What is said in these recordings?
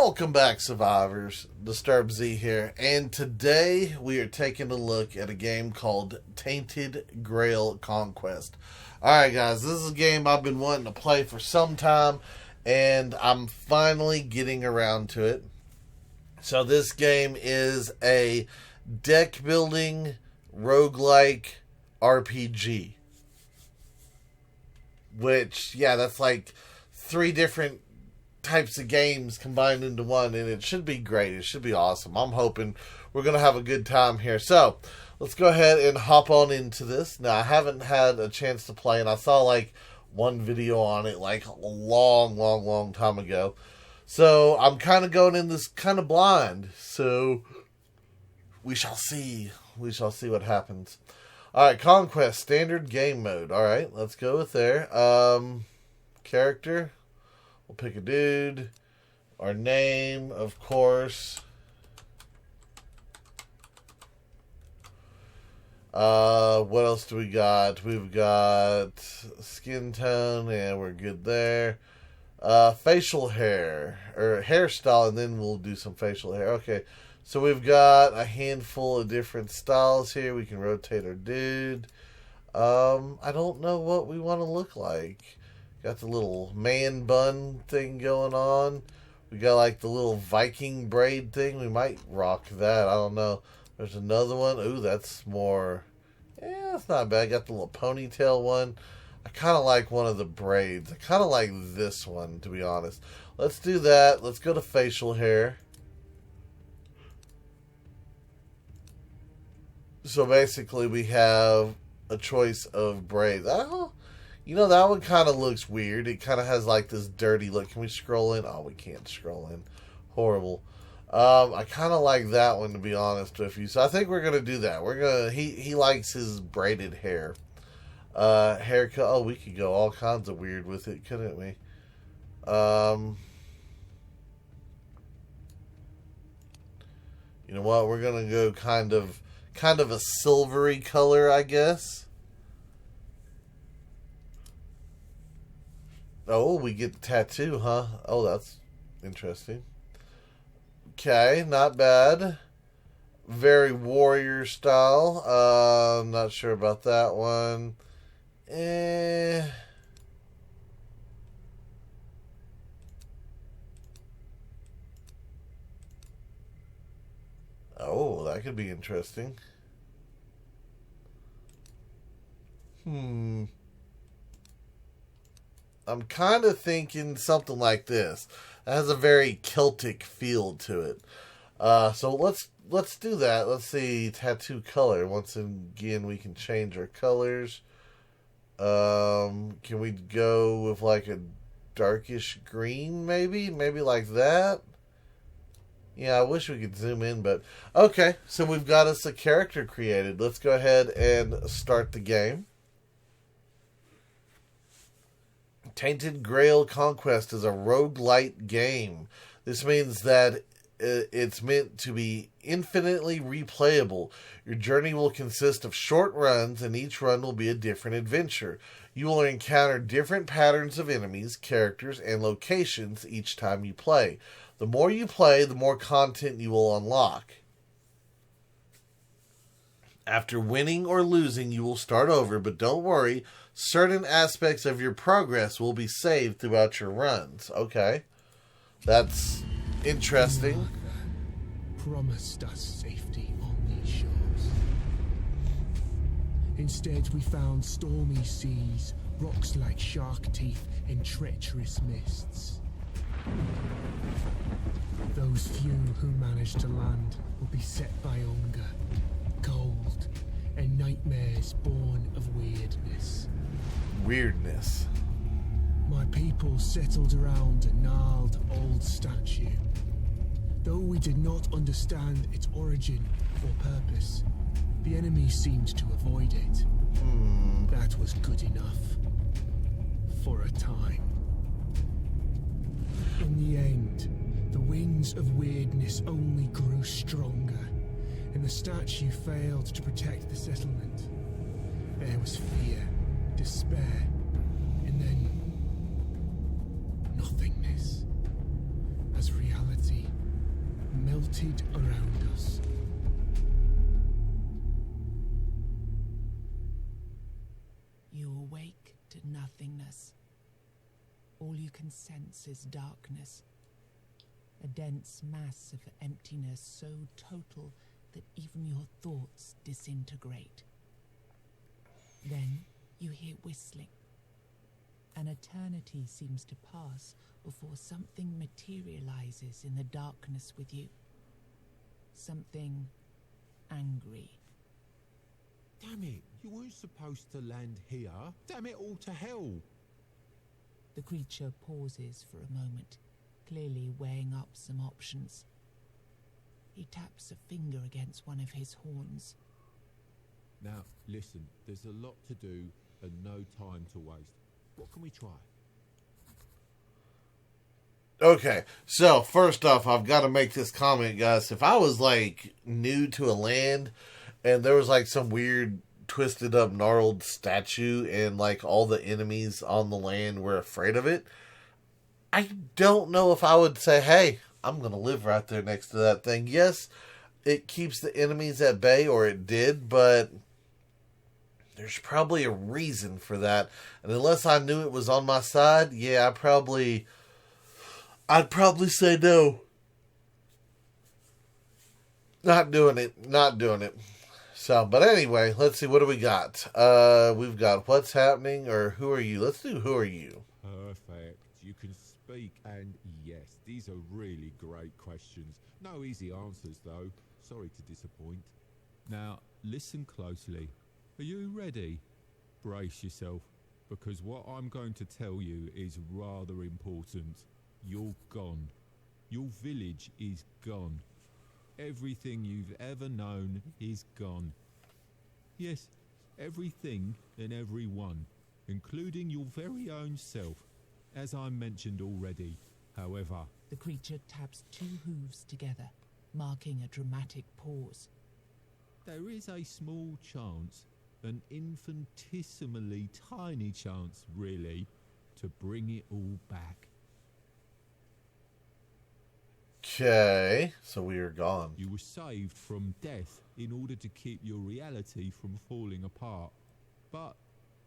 Welcome back, survivors. Disturbed Z here, and today we are taking a look at a game called Tainted Grail Conquest. Alright guys, this is a game I've been wanting to play for some time, and I'm finally getting around to it. So this game is a deck building roguelike RPG. Which, yeah, that's like 3 different types of games combined into one, and it should be great. It should be awesome. I'm hoping we're going to have a good time here. So, let's go ahead and hop on into this. Now, I haven't had a chance to play, and I saw like one video on it like a long time ago. So, I'm kind of going in this kind of blind. So, we shall see. We shall see what happens. Alright, Conquest, standard game mode. Alright, let's go with there. Character. We'll pick a dude. Our name, of course. What else do we got? We've got skin tone, and we're good there. Facial hair, or hairstyle, and then we'll do some facial hair. Okay, so we've got a handful of different styles here. We can rotate our dude. I don't know what we want to look like. Got the little man bun thing going on. We got like the little Viking braid thing. We might rock that. I don't know. There's another one. Ooh, that's more... yeah, that's not bad. Got the little ponytail one. I kind of like one of the braids. I kind of like this one, to be honest. Let's do that. Let's go to facial hair. So basically we have a choice of braids. You know, that one kind of looks weird. It kind of has like this dirty look. Can we scroll in? Oh, we can't scroll in. Horrible. I kind of like that one, to be honest with you. So I think we're going to do that. We're going to... He likes his braided hair. Haircut. Oh, we could go all kinds of weird with it, couldn't we? You know what? We're going to go kind of a silvery color, I guess. Oh, we get the tattoo, huh? Oh, that's interesting. Okay, not bad. Very warrior style. I'm not sure about that one. Oh, that could be interesting. I'm kind of thinking something like this. It has a very Celtic feel to it. So let's do that. Let's see, tattoo color. Once again, we can change our colors. Can we go with like a darkish green, maybe? Maybe like that? Yeah, I wish we could zoom in, but... okay, so we've got us a character created. Let's go ahead and start the game. Tainted Grail Conquest is a roguelite game. This means that it's meant to be infinitely replayable. Your journey will consist of short runs, and each run will be a different adventure. You will encounter different patterns of enemies, characters, and locations each time you play. The more you play, the more content you will unlock. After winning or losing, you will start over, but don't worry, certain aspects of your progress will be saved throughout your runs. Okay, that's interesting. Promised us safety on these shores. Instead, we found stormy seas, rocks like shark teeth, and treacherous mists. Those few who manage to land will be set by hunger, cold, and nightmares born of weirdness. Weirdness. My people settled around a gnarled old statue. Though we did not understand its origin or purpose, the enemy seemed to avoid it. That was good enough. For a time. In the end, the winds of weirdness only grew stronger, and the statue failed to protect the settlement. There was fear, despair, and then nothingness, as reality melted around us. You awake to nothingness. All you can sense is darkness. A dense mass of emptiness so total that even your thoughts disintegrate. Then you hear whistling. An eternity seems to pass before something materializes in the darkness with you. Something angry. Damn it, you weren't supposed to land here. Damn it all to hell. The creature pauses for a moment, clearly weighing up some options. He taps a finger against one of his horns. Now, listen, there's a lot to do and no time to waste. What can we try? Okay, so first off, I've got to make this comment, guys. If I was like new to a land and there was like some weird twisted up gnarled statue and like all the enemies on the land were afraid of it, I don't know if I would say, hey, I'm going to live right there next to that thing. Yes, it keeps the enemies at bay, or it did, but there's probably a reason for that. And unless I knew it was on my side, yeah, I'd probably say no. Not doing it. So, but anyway, let's see, what do we got? We've got what's happening, or who are you? Let's do who are you? Perfect. You can speak, and yes, these are really great questions. No easy answers, though. Sorry to disappoint. Now, listen closely. Are you ready? Brace yourself, because what I'm going to tell you is rather important. You're gone. Your village is gone. Everything you've ever known is gone. Yes, everything and everyone, including your very own self, as I mentioned already. However, The creature taps two hooves together, marking a dramatic pause. there is a small chance, an infinitesimally tiny chance, really, to bring it all back. Okay, so we are gone. You were saved from death in order to keep your reality from falling apart. But,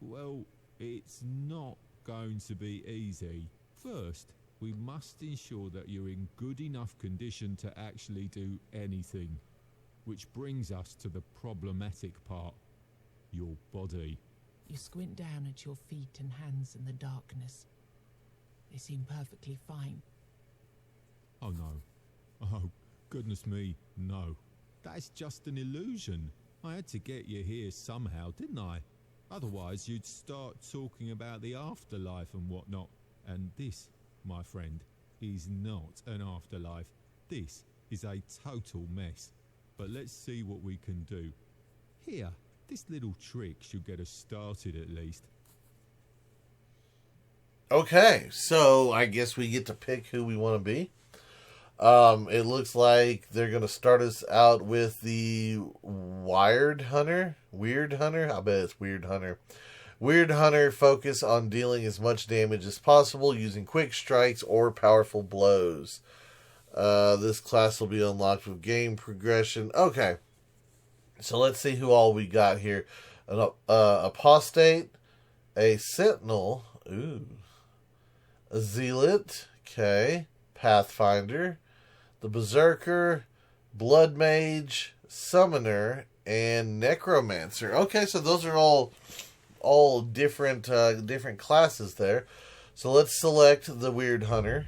well, it's not going to be easy. First, we must ensure that you're in good enough condition to actually do anything. Which brings us to the problematic part, your body. You squint down at your feet and hands in the darkness. They seem perfectly fine. Oh no. Oh, goodness me, no. That's just an illusion. I had to get you here somehow, didn't I? Otherwise you'd start talking about the afterlife and whatnot. And this, my friend, is not an afterlife. This is a total mess. But let's see what we can do. Here, this little trick should get us started at least. Okay, so I guess we get to pick who we want to be. It looks like they're going to start us out with the Weird Hunter. I bet it's Weird Hunter. Weird Hunter focus on dealing as much damage as possible using quick strikes or powerful blows. This class will be unlocked with game progression. Okay, so let's see who all we got here. An Apostate, a Sentinel, a Zealot, okay, Pathfinder, the Berserker, Blood Mage, Summoner, and Necromancer. Okay, so those are all different different classes there. So let's select the Weird Hunter.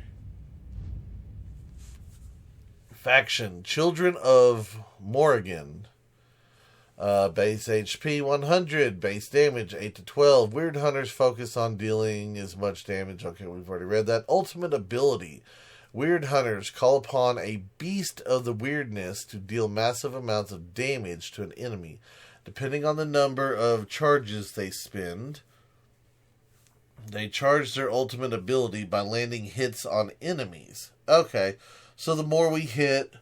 Faction, Children of Morrigan. Base HP 100, base damage 8 to 12. Weird Hunters focus on dealing as much damage. Okay, we've already read that. Ultimate ability. Weird Hunters call upon a beast of the weirdness to deal massive amounts of damage to an enemy. Depending on the number of charges they spend, they charge their ultimate ability by landing hits on enemies. Okay, so the more we hit,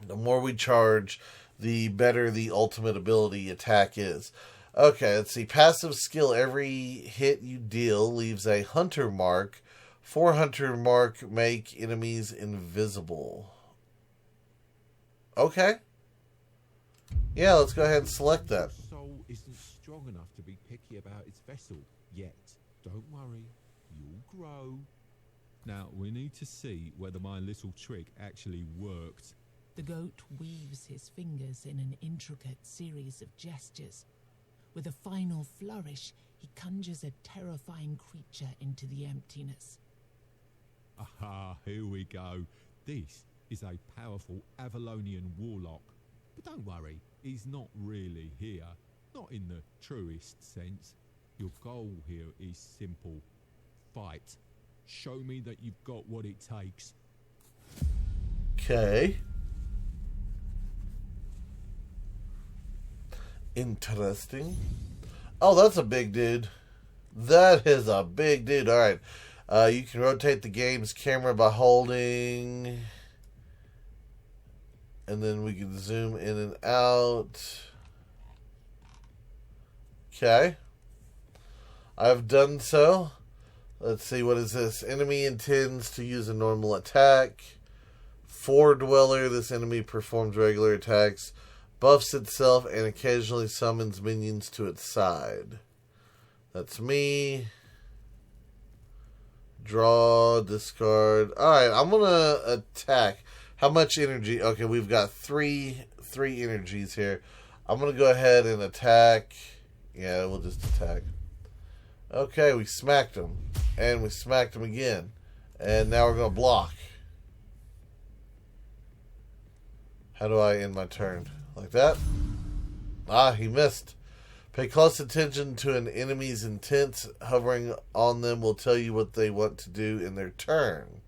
the more we charge, the better the ultimate ability attack is. Okay, let's see. Passive skill. Every hit you deal leaves a hunter mark. 4 hunter mark make enemies invisible. Okay. Yeah, let's go ahead and select that. Your soul isn't strong enough to be picky about its vessel yet. Don't worry, you'll grow. Now, we need to see whether my little trick actually worked. The goat weaves his fingers in an intricate series of gestures. With a final flourish, he conjures a terrifying creature into the emptiness. Aha, here we go. This is a powerful Avalonian warlock. But don't worry, he's not really here. Not in the truest sense. Your goal here is simple. Fight. Show me that you've got what it takes. Okay. Interesting. Oh, that's a big dude. That is a big dude. All right. You can rotate the game's camera by holding. And then we can zoom in and out. Okay. I've done so. Let's see, what is this? Enemy intends to use a normal attack. For Dweller, this enemy performs regular attacks, buffs itself, and occasionally summons minions to its side. That's me. Draw, discard. Alright, I'm going to attack. How much energy? Okay, we've got three energies here. I'm going to go ahead and attack. Yeah, we'll just attack. Okay, we smacked him. And we smacked him again. And now we're going to block. How do I end my turn? Like that? Ah, he missed. Pay close attention to an enemy's intents. Hovering on them will tell you what they want to do in their turn.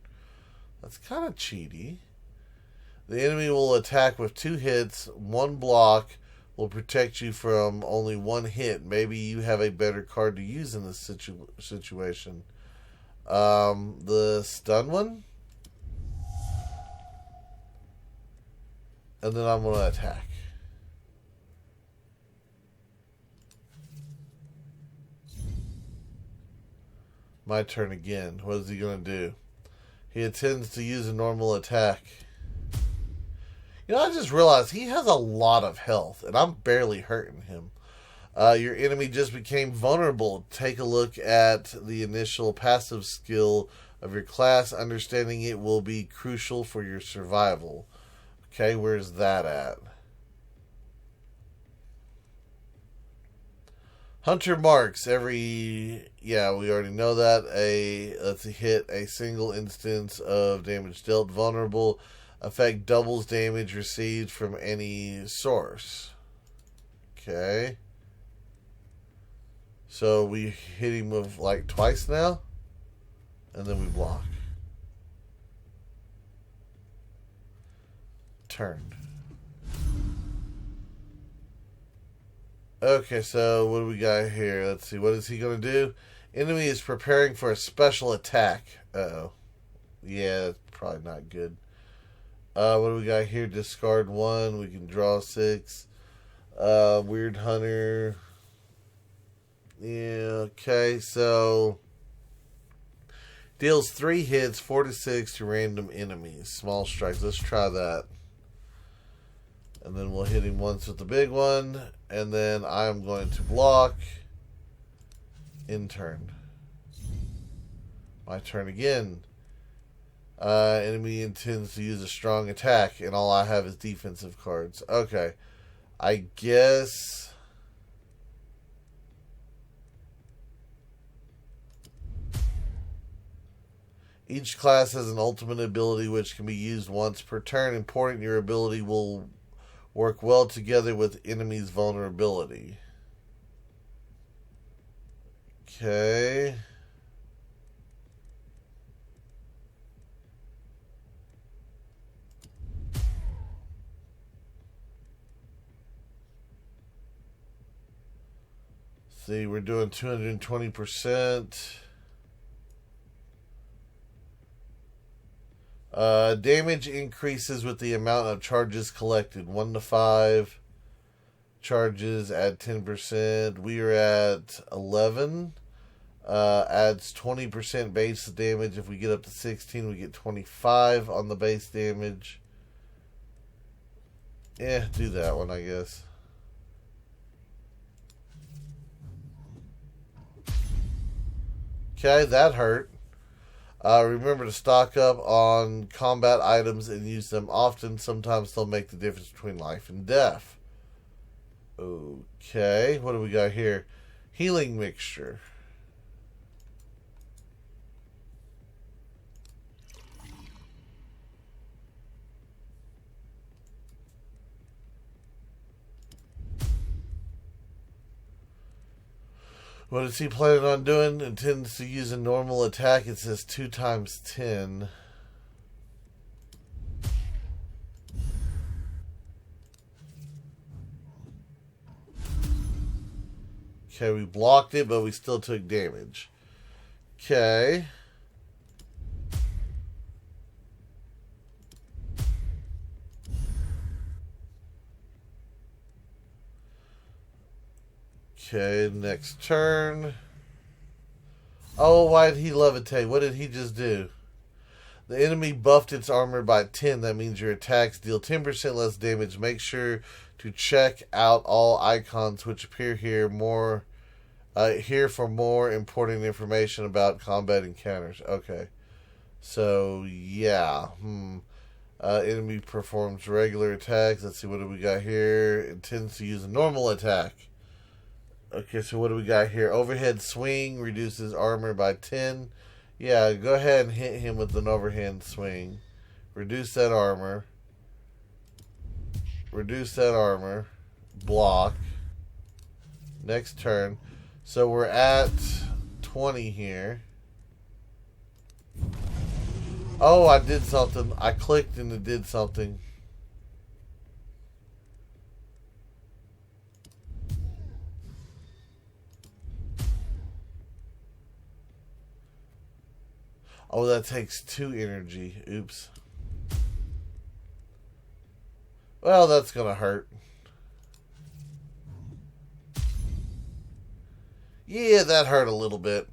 That's kind of cheaty. The enemy will attack with 2 hits. 1 block will protect you from only 1 hit. Maybe you have a better card to use in this situation. The stun one. And then I'm going to attack. My turn again. What is he going to do? He intends to use a normal attack. You know, I just realized he has a lot of health, and I'm barely hurting him. Your enemy just became vulnerable. Take a look at the initial passive skill of your class. Understanding it will be crucial for your survival. Okay, where's that at? Hunter marks every... Yeah, we already know that. Let's hit a single instance of damage dealt. Vulnerable. Effect doubles damage received from any source. Okay. So we hit him with like twice now. And then we block. Turn. Okay, so what do we got here? Let's see. What is he going to do? Enemy is preparing for a special attack. Uh-oh. Yeah, that's probably not good. What do we got here? Discard 1. We can draw 6. Weird Hunter. Yeah, okay, so deals 3 hits, 4 to 6 to random enemies. Small strikes. Let's try that. And then we'll hit him once with the big one. And then I'm going to block. In turn. My turn again. Enemy intends to use a strong attack, and all I have is defensive cards. Okay. I guess... Each class has an ultimate ability which can be used once per turn. Important, your ability will work well together with enemy's vulnerability. Okay. See, we're doing 220%. Damage increases with the amount of charges collected. 1 to 5. Charges add 10%. We are at 11. Adds 20% base damage. If we get up to 16, we get 25 on the base damage. Do that one, I guess. Okay, that hurt. Remember to stock up on combat items and use them often. Sometimes they'll make the difference between life and death. Okay, what do we got here? Healing mixture. What is he planning on doing? Intends to use a normal attack. It says 2 times 10. Okay, we blocked it, but we still took damage. Okay. Okay, next turn. Oh, why did he levitate? What did he just do? The enemy buffed its armor by 10. That means your attacks deal 10% less damage. Make sure to check out all icons which appear here here for more important information about combat encounters. Okay. So, yeah. Enemy performs regular attacks. Let's see, what do we got here? Intends to use a normal attack. Okay, so what do we got here? Overhead swing reduces armor by 10. Yeah, go ahead and hit him with an overhand swing. Reduce that armor. Reduce that armor. Block. Next turn. So we're at 20 here. Oh, I did something. I clicked and it did something. Oh, that takes 2 energy. Oops. Well, that's gonna hurt. Yeah, that hurt a little bit.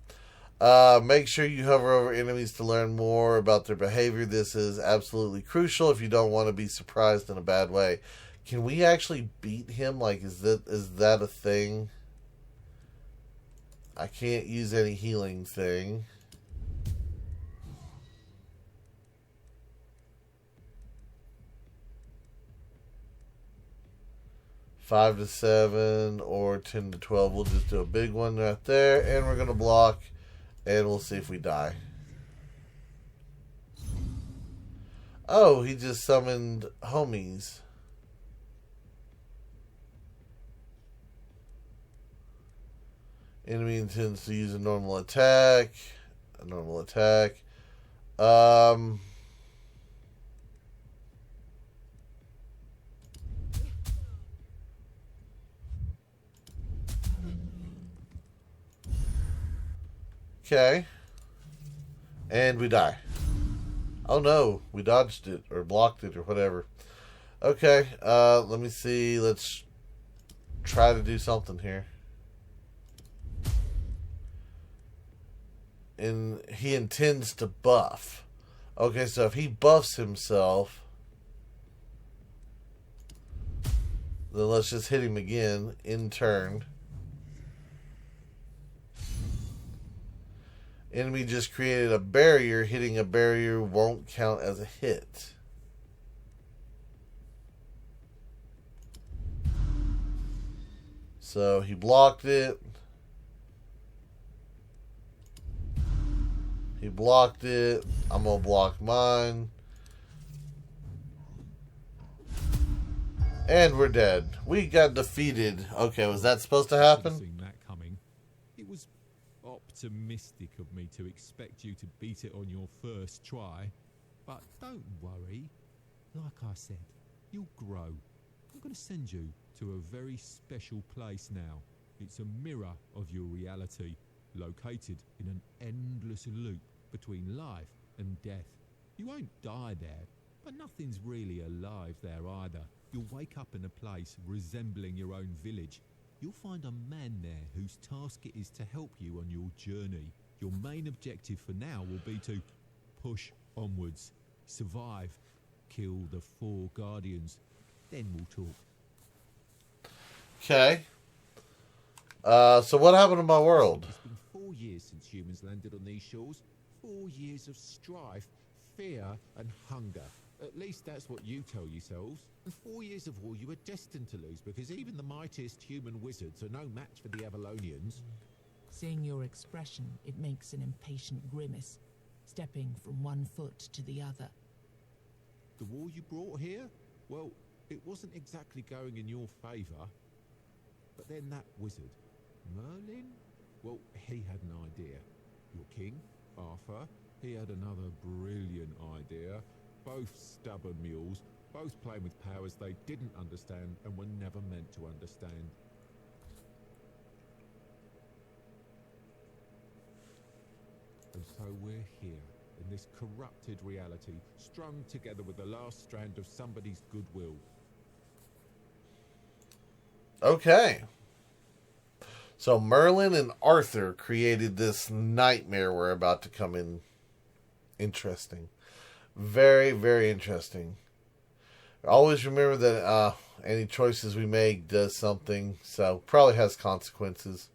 Make sure you hover over enemies to learn more about their behavior. This is absolutely crucial if you don't want to be surprised in a bad way. Can we actually beat him? Like, is that a thing? I can't use any healing thing. Five to 7 or 10 to 12. We'll just do a big one right there, and we're gonna block, and we'll see if we die. Oh, he just summoned homies. Enemy intends to use a normal attack. A normal attack. Okay. And we die. Oh no, we dodged it or blocked it or whatever. Okay, let me see. Let's try to do something here. And he intends to buff. Okay, so if he buffs himself, then let's just hit him again in turn. Enemy just created a barrier. Hitting a barrier won't count as a hit. So he blocked it. He blocked it. I'm going to block mine. And we're dead. We got defeated. Okay, was that supposed to happen? Seen that coming. It was optimistic of me to expect you to beat it on your first try. But don't worry. Like I said, you'll grow. I'm going to send you to a very special place now. It's a mirror of your reality, located in an endless loop between life and death. You won't die there, but nothing's really alive there either. You'll wake up in a place resembling your own village. You'll find a man there whose task it is to help you on your journey. Your main objective for now will be to push onwards, survive, kill the 4 guardians, Then we'll talk. Okay. So what happened to my world? It's been 4 years since humans landed on these shores. 4 years of strife, fear, and hunger. At least that's what you tell yourselves. And 4 years of war you were destined to lose, because even the mightiest human wizards are no match for the Avalonians. Seeing your expression, it makes an impatient grimace, stepping from one foot to the other. The war you brought here? Well, it wasn't exactly going in your favour. But then that wizard, Merlin? Well, he had an idea. Your king, Arthur, he had another brilliant idea. Both stubborn mules, both playing with powers they didn't understand and were never meant to understand. And so we're here, in this corrupted reality, strung together with the last strand of somebody's goodwill. Okay. So Merlin and Arthur created this nightmare we're about to come in. Interesting. Very, very interesting. Always remember that any choices we make does something, so probably has consequences.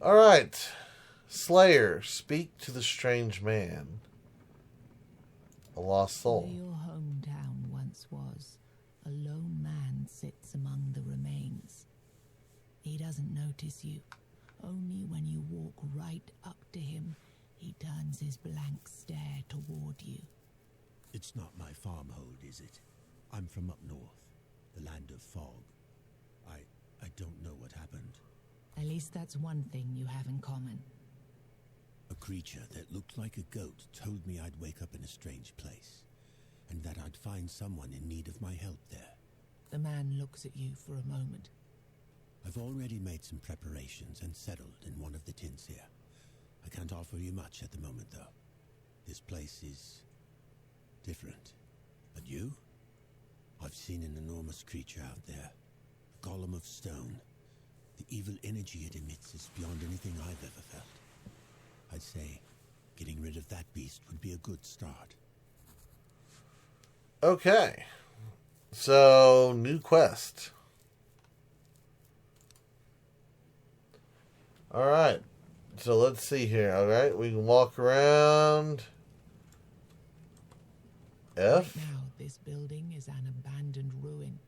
Alright. Slayer, speak to the strange man. A lost soul. Where your hometown once was, a lone man sits among the remains. He doesn't notice you. Only when you walk right up to him, he turns his blank stare toward you. It's not my farmhold, is it? I'm from up north, the land of fog. I don't know what happened. At least that's one thing you have in common. A creature that looked like a goat told me I'd wake up in a strange place, and that I'd find someone in need of my help there. The man looks at you for a moment. I've already made some preparations and settled in one of the tents here. I can't offer you much at the moment, though. This place is different. But you? I've seen an enormous creature out there. A golem of stone. The evil energy it emits is beyond anything I've ever felt. I'd say getting rid of that beast would be a good start. Okay. So, new quest. Alright. So, let's see here. Alright, we can walk around. F. Right now, this building is an abandoned ruin.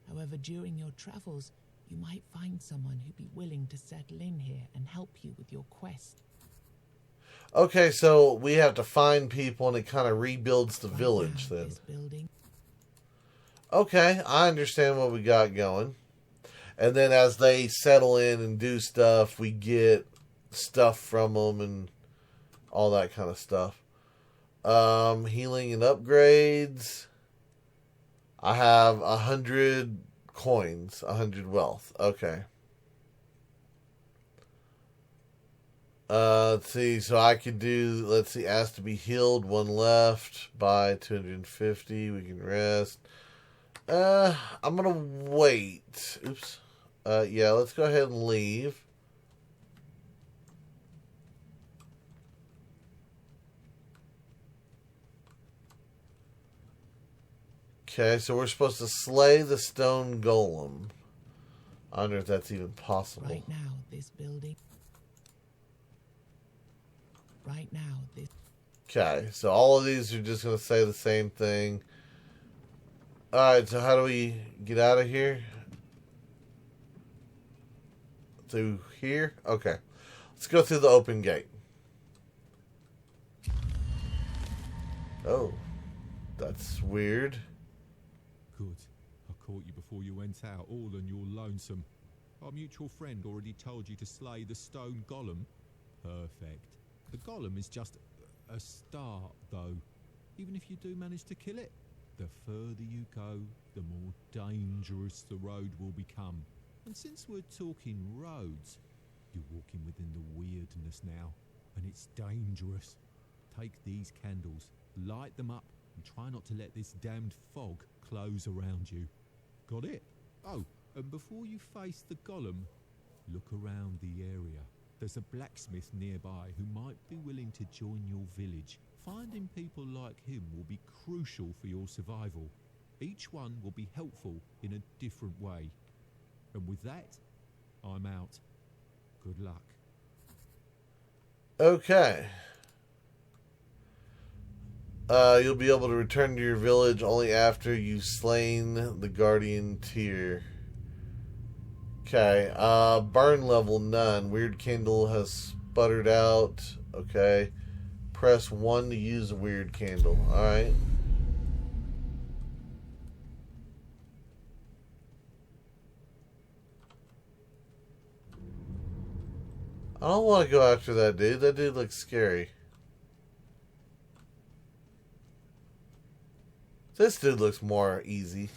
However, during your travels, you might find someone who'd be willing to settle in here and help you with your quest. Okay, so we have to find people and it kind of rebuilds the village Now, then. this building. Okay, I understand what we got going. And then as they settle in and do stuff, we get stuff from them and all that kind of stuff. Healing and upgrades. I have 100 coins, 100 wealth. Okay. Let's see, so I could do, let's see, ask to be healed, one left, by 250, we can rest. I'm gonna wait. Oops. Yeah, let's go ahead and leave. Okay, so we're supposed to slay the stone golem. I wonder if that's even possible. Right now, this building. Right now, this. Okay, so all of these are just going to say the same thing. Alright, so how do we get out of here? Through here? Okay. Let's go through the open gate. Oh. That's weird. Good. I caught you before you went out, all on your lonesome. Our mutual friend already told you to slay the stone golem. Perfect. The golem is just a start, though. Even if you do manage to kill it, the further you go, the more dangerous the road will become. And since we're talking roads, you're walking within the weirdness now, and it's dangerous. Take these candles, light them up, and try not to let this damned fog close around you. Got it? Oh, and before you face the golem, look around the area. There's a blacksmith nearby who might be willing to join your village. Finding people like him will be crucial for your survival. Each one will be helpful in a different way. And with that, I'm out. Good luck. Okay. You'll be able to return to your village only after you've slain the guardian tier. Okay. Burn level none. Weird candle has sputtered out. Okay. Press 1 to use a weird candle. Alright. I don't want to go after that dude. That dude looks scary. This dude looks more easy.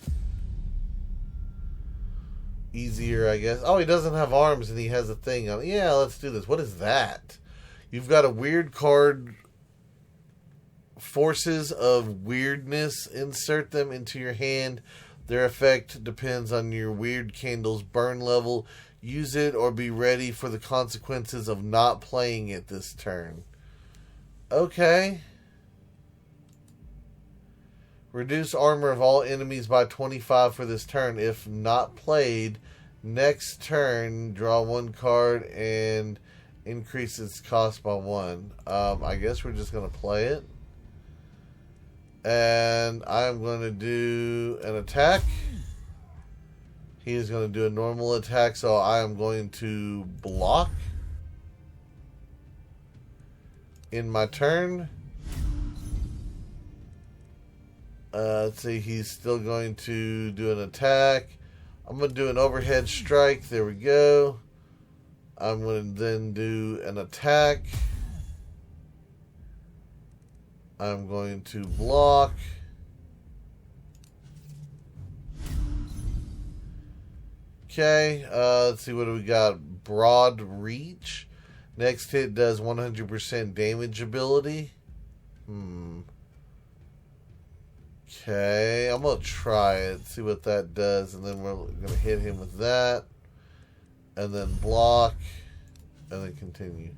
Easier, I guess. Oh, he doesn't have arms and he has a thing on. Yeah, let's do this. What is that? You've got a weird card. Forces of weirdness. Insert them into your hand. Their effect depends on your weird candle's burn level. Use it or be ready for the consequences of not playing it this turn. Okay. Reduce armor of all enemies by 25 for this turn. If not played, next turn, draw 1 card and increase its cost by 1. I guess we're just going to play it. And I'm going to do an attack. He is going to do a normal attack, so I am going to block in my turn. Let's see, he's still going to do an attack. I'm going to do an overhead strike. There we go. I'm going to then do an attack. I'm going to block. Okay, let's see, what do we got? Broad reach. Next hit does 100% damage ability. Okay, I'm going to try it, see what that does, and then we're going to hit him with that. And then block, and then continue.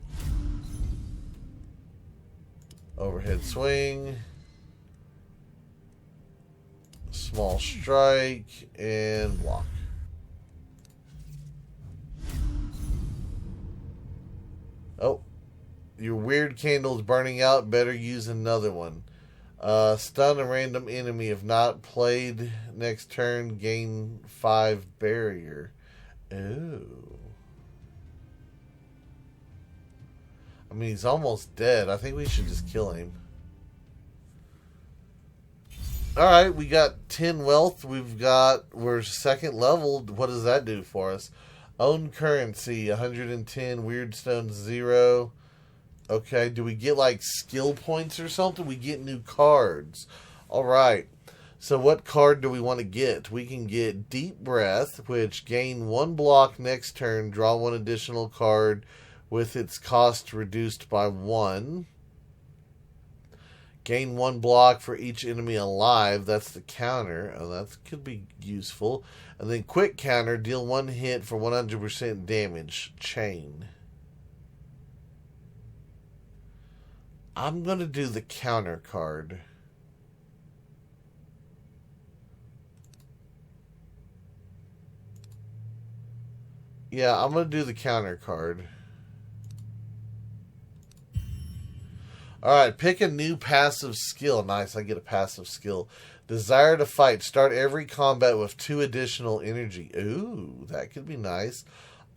Overhead swing. Small strike, and block. Oh, your weird candle's burning out. Better use another one. Stun a random enemy. If not played next turn, gain 5 barrier. Ooh. I mean, he's almost dead. I think we should just kill him. Alright, we got 10 wealth. We're second level. What does that do for us? Own currency, 110. Weird stone, 0. Okay, do we get like skill points or something? We get new cards. Alright, so what card do we want to get? We can get Deep Breath, which gain 1 block next turn. Draw 1 additional card with its cost reduced by 1. Gain 1 block for each enemy alive. That's the counter. Oh, that could be useful. And then quick counter. Deal 1 hit for 100% damage. Chain. I'm going to do the counter card. Yeah, I'm going to do the counter card. Alright, pick a new passive skill. Nice, I get a passive skill. Desire to fight. Start every combat with 2 additional energy. Ooh, that could be nice.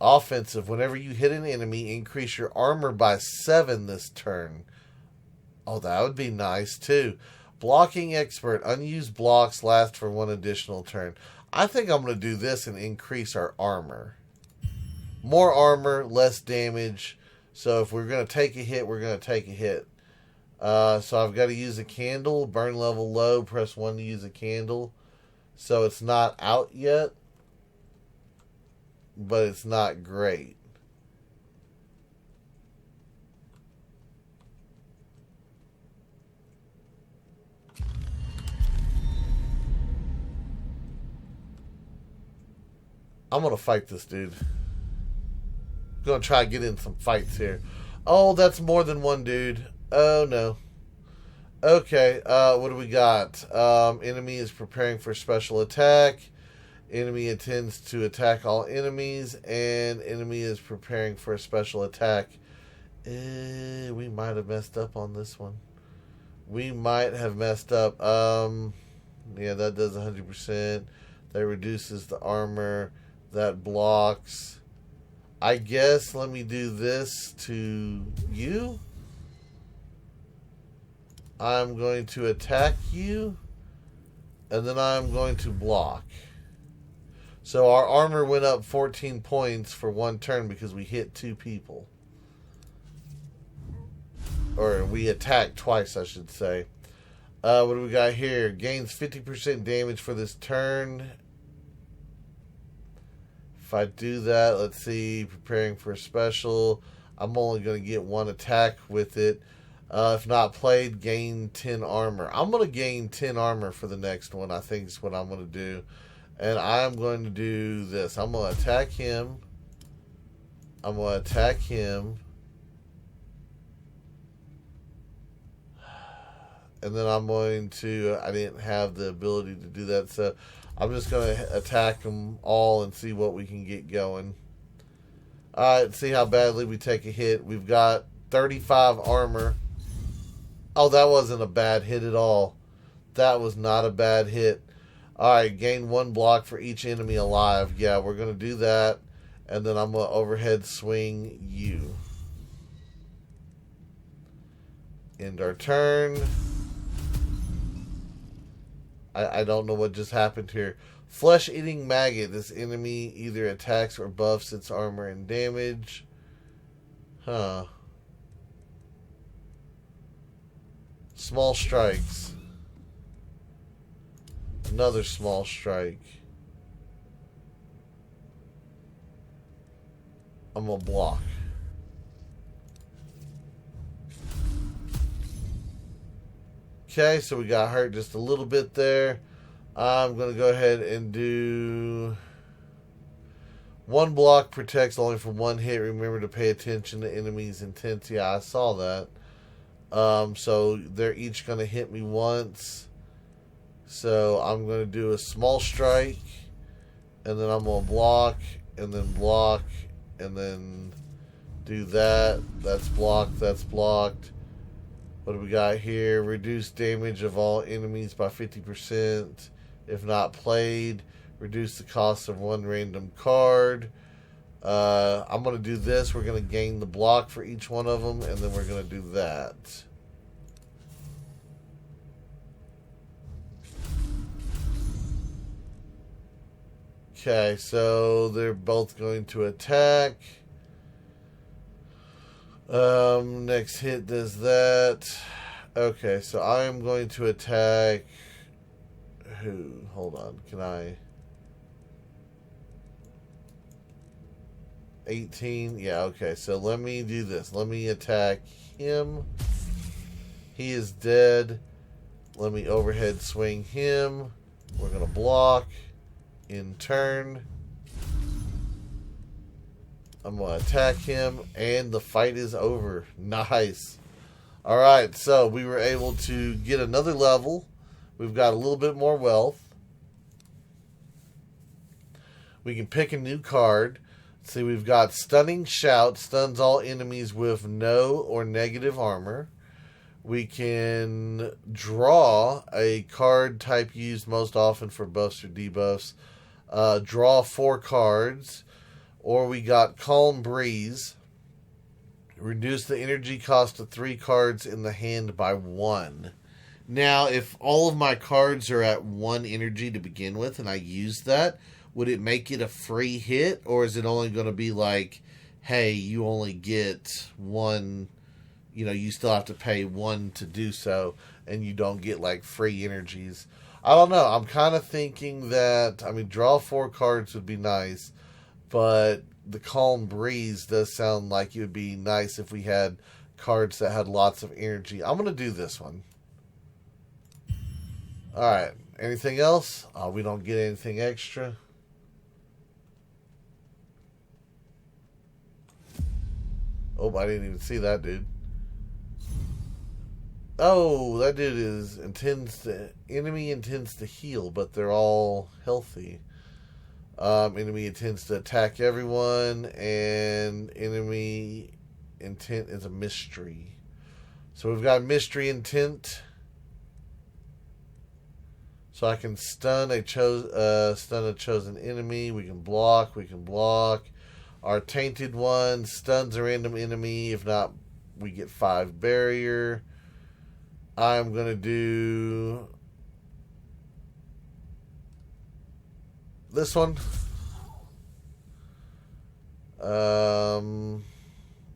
Offensive. Whenever you hit an enemy, increase your armor by 7 this turn. Oh, that would be nice too. Blocking expert. Unused blocks last for 1 additional turn. I think I'm going to do this and increase our armor. More armor, less damage. So if we're going to take a hit, we're going to take a hit. So I've got to use a candle. Burn level low. Press 1 to use a candle. So it's not out yet. But it's not great. I'm going to fight this dude. Gonna try to get in some fights here. Oh, that's more than one dude. Oh, no. Okay, what do we got? Enemy is preparing for special attack. Enemy intends to attack all enemies. And enemy is preparing for a special attack. We might have messed up on this one. We might have messed up. Yeah, that does 100%. That reduces the armor. That blocks. I guess let me do this to you. I'm going to attack you. And then I'm going to block. So our armor went up 14 points for one turn because we hit 2 people. Or we attacked twice, I should say. What do we got here? Gains 50% damage for this turn. If I do that, let's see. Preparing for a special. I'm only going to get 1 attack with it. If not played, gain 10 armor. I'm going to gain 10 armor for the next one, I think is what I'm going to do. And I'm going to do this. I'm going to attack him. I'm going to attack him. And then I'm going to... I didn't have the ability to do that, so I'm just going to attack them all and see what we can get going. Alright, see how badly we take a hit. We've got 35 armor. Oh, that wasn't a bad hit at all. That was not a bad hit. Alright, gain 1 block for each enemy alive. Yeah, we're going to do that. And then I'm going to overhead swing you. End our turn. I don't know what just happened here. Flesh-eating maggot. This enemy either attacks or buffs its armor and damage. Huh. Small strikes. Another small strike. I'm going to block. Okay, so we got hurt just a little bit there. I'm going to go ahead and do... 1 block protects only from 1 hit. Remember to pay attention to enemies' intents. Yeah, I saw that. So they're each going to hit me once. So I'm going to do a small strike. And then I'm going to block. And then block. And then do that. That's blocked. That's blocked. What do we got here? Reduce damage of all enemies by 50%. If not played. Reduce the cost of 1 random card. I'm going to do this. We're going to gain the block for each one of them. And then we're going to do that. Okay, so they're both going to attack. Next hit does that. Okay, so I am going to attack... Who? Hold on. Can I... 18? Yeah, okay. So let me do this. Let me attack him. He is dead. Let me overhead swing him. We're going to block. In turn. I'm going to attack him. And the fight is over. Nice. Alright, so we were able to get another level. We've got a little bit more wealth. We can pick a new card. See, we've got Stunning Shout. Stuns all enemies with no or negative armor. We can draw a card type used most often for buffs or debuffs. Draw 4 cards. Or we got Calm Breeze. Reduce the energy cost of 3 cards in the hand by 1. Now, if all of my cards are at 1 energy to begin with and I use that, would it make it a free hit? Or is it only going to be like, hey, you only get 1, you know, you still have to pay 1 to do so, and you don't get like free energies? I don't know. I'm kind of thinking that, I mean, draw 4 cards would be nice, but the Calm Breeze does sound like it would be nice if we had cards that had lots of energy. I'm going to do this one. Alright, anything else? We don't get anything extra. Oh, I didn't even see that dude. Oh, that dude enemy intends to heal, but they're all healthy. Enemy intends to attack everyone, and enemy intent is a mystery. So we've got mystery intent. So I can stun a chosen enemy. We can block. Our tainted one stuns a random enemy. If not, we get 5 barrier. I'm going to do this one.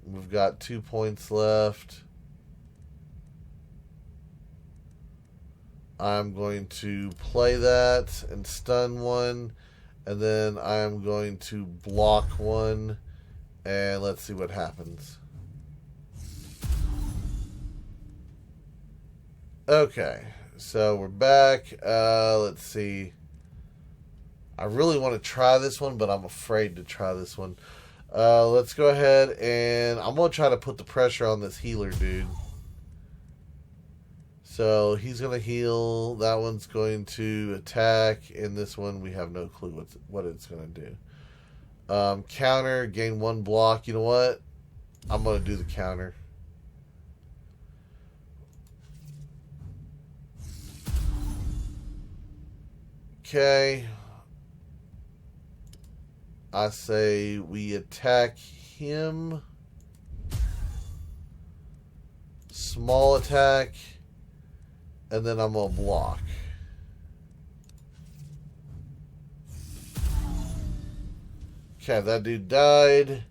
We've got 2 points left. I'm going to play that and stun one, and then I'm going to block one, and let's see what happens. Okay, so we're back. Let's see. I really want to try this one, but I'm afraid to try this one. Let's go ahead, and I'm going to try to put the pressure on this healer dude. So he's going to heal. That one's going to attack. And this one, we have no clue what it's going to do. Counter, gain 1 block. You know what? I'm going to do the counter. Okay. I say we attack him. Small attack. And then I'm going to block. Okay, that dude died.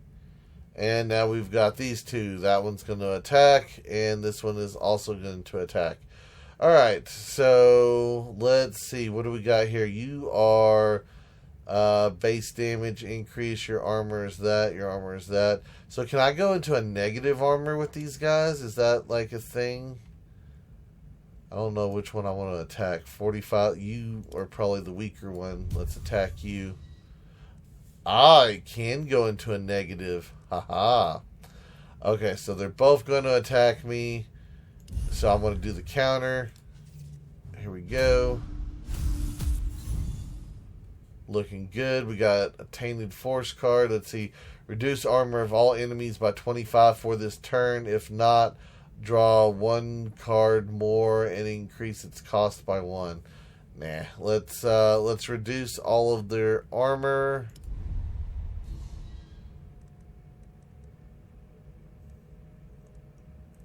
And now we've got these two. That one's going to attack. And this one is also going to attack. Alright, so let's see. What do we got here? You are base damage increase. Your armor is that. Your armor is that. So can I go into a negative armor with these guys? Is that like a thing? I don't know which one I want to attack. 45. You are probably the weaker one. Let's attack you. I can go into a negative. Haha. Okay, so they're both going to attack me. So I'm going to do the counter. Here we go. Looking good. We got a Tainted Force card. Let's see. Reduce armor of all enemies by 25 for this turn. If not, draw 1 card more and increase its cost by 1. Nah. Let's reduce all of their armor.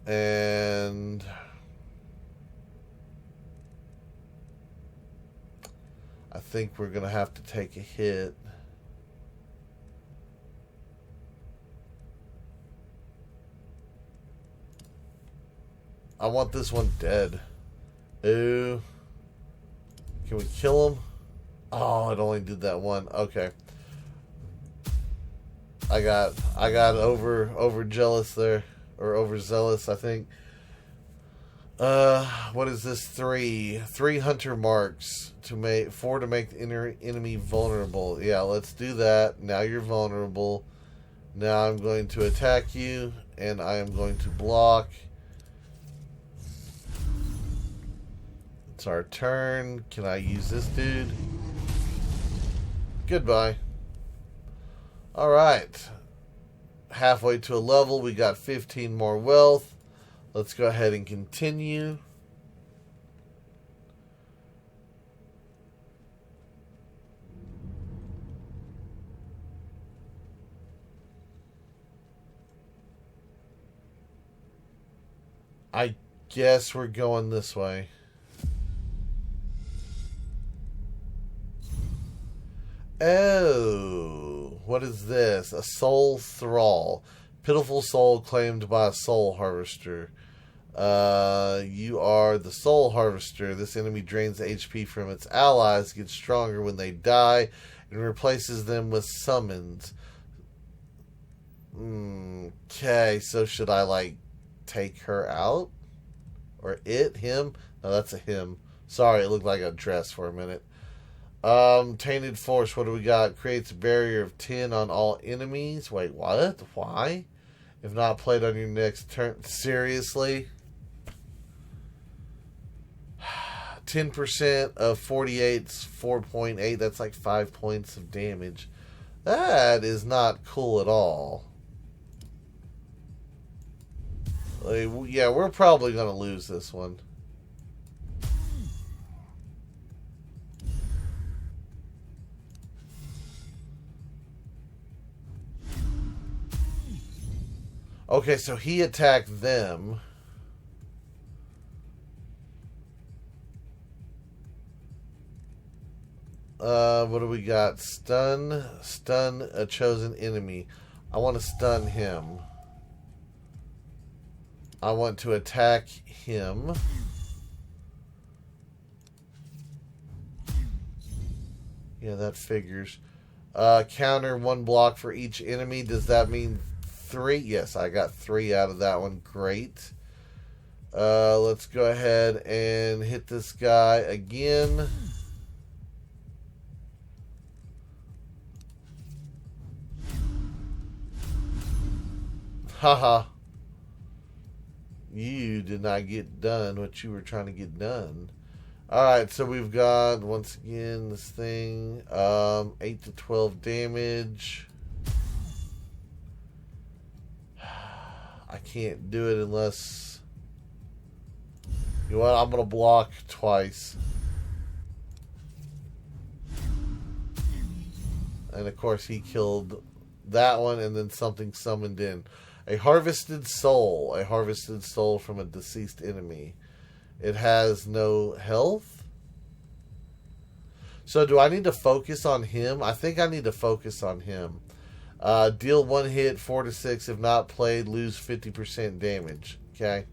And I think we're going to have to take a hit. I want this one dead. Ooh. Can we kill him? Oh, it only did that one. Okay. I got over jealous there. Or overzealous, I think. What is this? 3 hunter marks to make 4 to make the enemy vulnerable. Yeah, let's do that. Now you're vulnerable. Now I'm going to attack you, and I am going to block. It's our turn. Can I use this dude? Goodbye. All right. Halfway to a level, we got 15 more wealth. Let's go ahead and continue. I guess we're going this way. Oh, what is this? A soul thrall. Pitiful soul claimed by a soul harvester. You are the soul harvester. This enemy drains HP from its allies, gets stronger when they die, and replaces them with summons. Okay, so should I, like, take her out? Or it? Him? No, that's a him. Sorry, it looked like a dress for a minute. Tainted Force, what do we got? Creates a barrier of 10 on all enemies. Wait, what? Why? if not played on your next turn. Seriously? 10% of 48's 4.8. That's like 5 points of damage. That is not cool at all. Like, yeah, we're probably going to lose this one. Okay, so he attacked them. What do we got? Stun a chosen enemy. I want to stun him. I want to attack him. Yeah, that figures. Counter 1 block for each enemy. Does that mean 3? Yes, I got 3 out of that one. Great. Let's go ahead and hit this guy again. Haha. You did not get done what you were trying to get done. Alright, so we've got, once again, this thing. 8 to 12 damage. I can't do it unless... You know what? I'm going to block twice. And of course he killed that one, and then something summoned in. A harvested soul. A harvested soul from a deceased enemy. It has no health. So do I need to focus on him? I think I need to focus on him. Deal 1 hit, 4 to 6. If not played, lose 50% damage. Okay.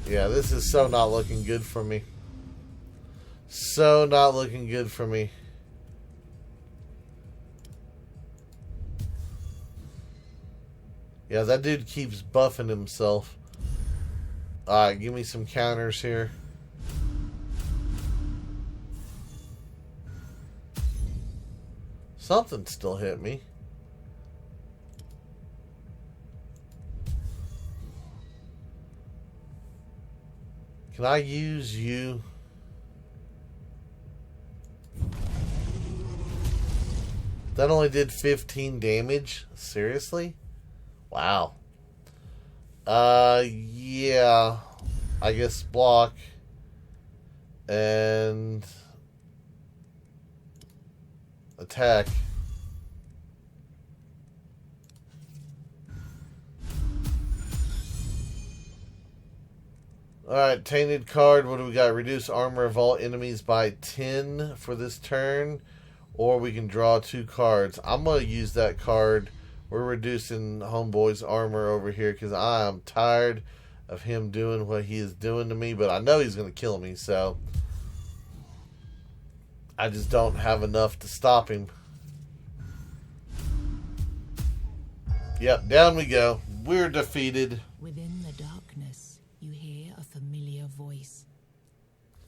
Yeah, this is so not looking good for me. So not looking good for me. Yeah, that dude keeps buffing himself. Alright, give me some counters here. Something still hit me. Can I use you? That only did 15 damage? Seriously? Wow. Yeah. I guess block. And attack. Alright, Tainted card. What do we got? Reduce armor of all enemies by 10 for this turn. Or we can draw 2 cards. I'm going to use that card. We're reducing Homeboy's armor over here because I am tired of him doing what he is doing to me. But I know he's going to kill me, so I just don't have enough to stop him. Yep, down we go. We're defeated. Within the darkness, you hear a familiar voice.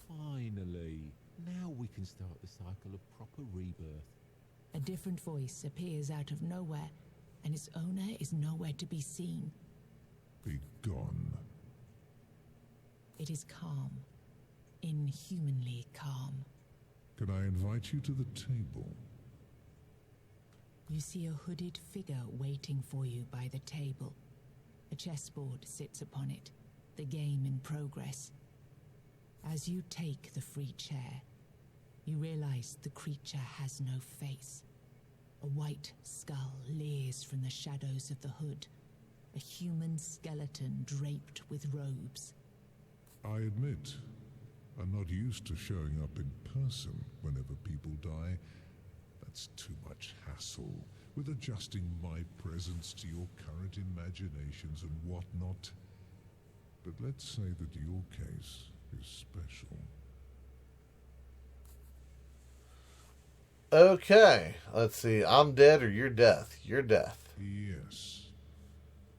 Finally. Now we can start the cycle of proper rebirth. A different voice appears out of nowhere, and its owner is nowhere to be seen. Be gone. It is calm, inhumanly calm. Can I invite you to the table? You see a hooded figure waiting for you by the table. A chessboard sits upon it, the game in progress. As you take the free chair, you realize the creature has no face. A white skull leers from the shadows of the hood, a human skeleton draped with robes. I admit, are not used to showing up in person whenever people die, that's too much hassle with adjusting my presence to your current imaginations and whatnot. But let's say that your case is special. Okay, let's see. I'm dead or you're death? You're death. Yes.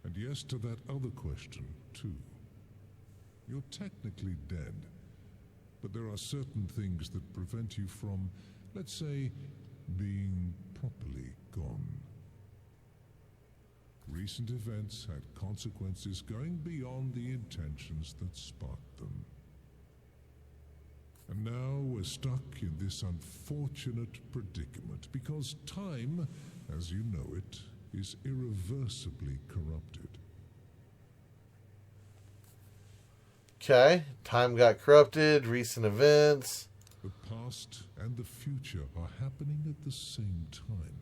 And yes to that other question, too. You're technically dead, but there are certain things that prevent you from, let's say, being properly gone. Recent events had consequences going beyond the intentions that sparked them. And now we're stuck in this unfortunate predicament because time, as you know it, is irreversibly corrupted. Okay, time got corrupted, recent events. The past and the future are happening at the same time.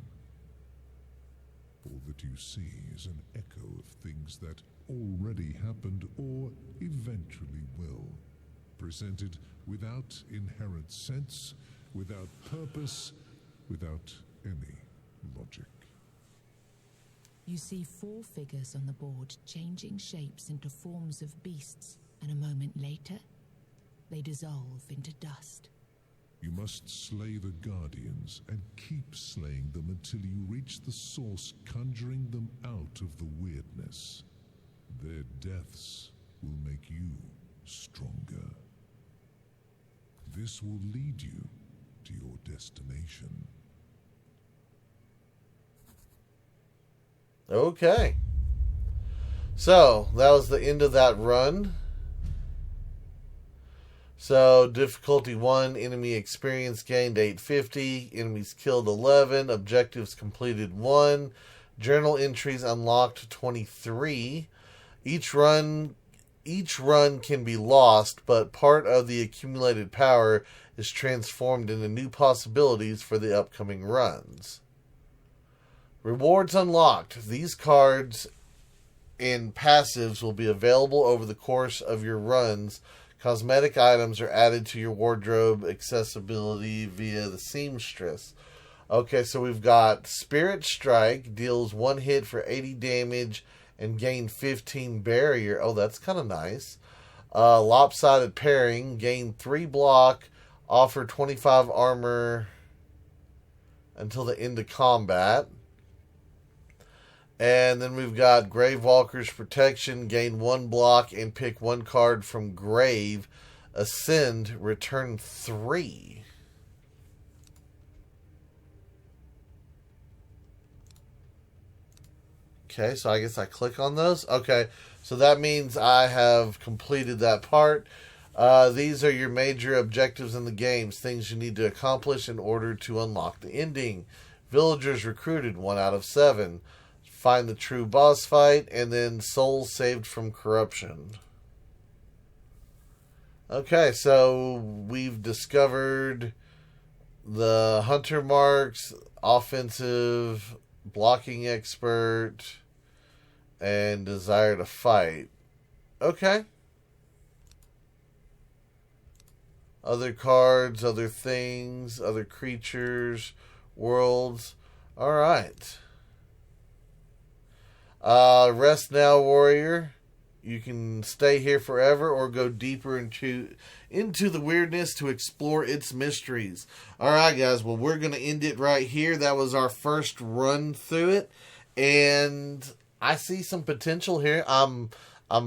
All that you see is an echo of things that already happened or eventually will, presented without inherent sense, without purpose, without any logic. You see 4 figures on the board changing shapes into forms of beasts, and a moment later, they dissolve into dust. You must slay the Guardians and keep slaying them until you reach the source, conjuring them out of the weirdness. Their deaths will make you stronger. This will lead you to your destination. Okay. So, that was the end of that run. So, difficulty 1, enemy experience gained 850, enemies killed 11, objectives completed 1, journal entries unlocked 23. Each run can be lost, but part of the accumulated power is transformed into new possibilities for the upcoming runs. Rewards unlocked. These cards and passives will be available over the course of your runs. Cosmetic items are added to your wardrobe accessibility via the seamstress. Okay, so we've got Spirit Strike, deals 1 hit for 80 damage and gain 15 barrier. Oh, that's kind of nice. Lopsided Pairing, gain 3 block, offer 25 armor until the end of combat. And then we've got Gravewalker's Protection, gain 1 block and pick 1 card from Grave. Ascend, return 3. Okay, so I guess I click on those. Okay, so that means I have completed that part. These are your major objectives in the games, things you need to accomplish in order to unlock the ending. Villagers recruited, 1 out of 7. Find the true boss fight, and then souls saved from corruption. Okay, so we've discovered the hunter marks, offensive, blocking expert, and desire to fight. Okay. Other cards, other things, other creatures, worlds. Alright. Rest now, warrior. You can stay here forever or go deeper into the weirdness to explore its mysteries. Alright, guys. Well, we're going to end it right here. That was our first run through it. And I see some potential here. I'm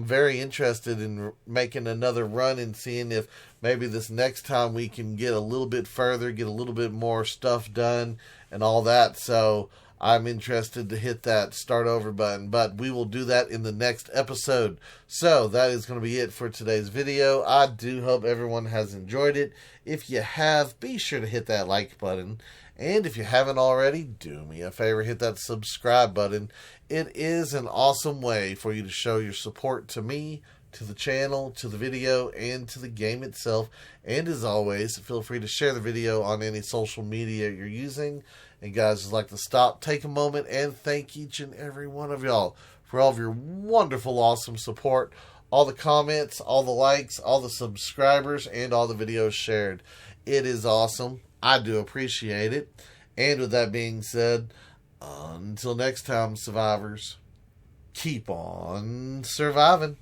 very interested in making another run and seeing if maybe this next time we can get a little bit further, get a little bit more stuff done and all that. So I'm interested to hit that start over button, but we will do that in the next episode. So that is going to be it for today's video. I do hope everyone has enjoyed it. If you have, be sure to hit that like button. And if you haven't already, do me a favor, hit that subscribe button. It is an awesome way for you to show your support to me, to the channel, to the video, and to the game itself. And as always, feel free to share the video on any social media you're using. And guys, I'd like to stop, take a moment, and thank each and every one of y'all for all of your wonderful, awesome support all the comments, all the likes, all the subscribers, and all the videos shared. It is awesome. I do appreciate it. And with that being said, until next time, survivors, keep on surviving.